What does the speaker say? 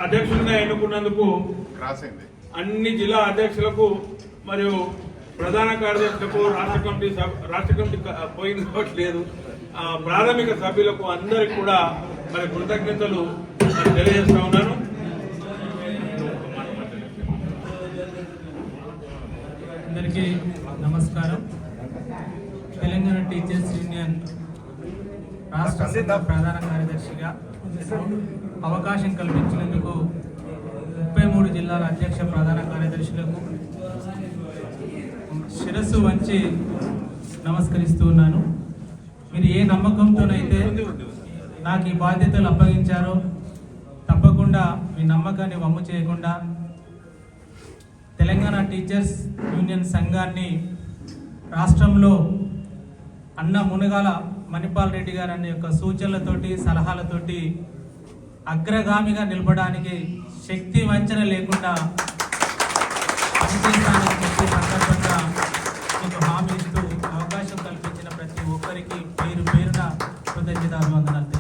అధ్యక్షులుగా ఎన్నుకున్నందుకు అన్ని జిల్లా అధ్యక్షులకు మరియు ప్రధాన కార్యదర్శులకు రాష్ట్ర కమిటీ పోయినట్లేదు ప్రాథమిక సభ్యులకు అందరికి కూడా మరి కృతజ్ఞతలు తెలియజేస్తా ఉన్నాను. అందరికీ నమస్కారం. తెలంగాణ టీచర్స్ యూనియన్ రాష్ట్ర ప్రధాన కార్యదర్శిగా అవకాశం కల్పించినందుకు 33 జిల్లాల అధ్యక్ష ప్రధాన కార్యదర్శులకు శిరస్సు వంచి నమస్కరిస్తూ ఉన్నాను. మీరు ఏ నమ్మకంతోనైతే నాకు ఈ బాధ్యతలు అప్పగించారో తప్పకుండా మీ నమ్మకాన్ని వమ్ము చేయకుండా తెలంగాణ టీచర్స్ యూనియన్ సంఘాన్ని రాష్ట్రంలో అన్న మునగాల మణిపాల్ రెడ్డి గారు అనే యొక్క సూచనలతోటి సలహాలతోటి అగ్రగామిగా నిలబడడానికి శక్తి వంచన లేకుండా పనిచేస్తానని చెప్పి సందర్భంగా మీకు హామీ ఇస్తూ అవకాశం కల్పించిన ప్రతి ఒక్కరికి పేరున కృతజ్ఞతాభివందనాలు.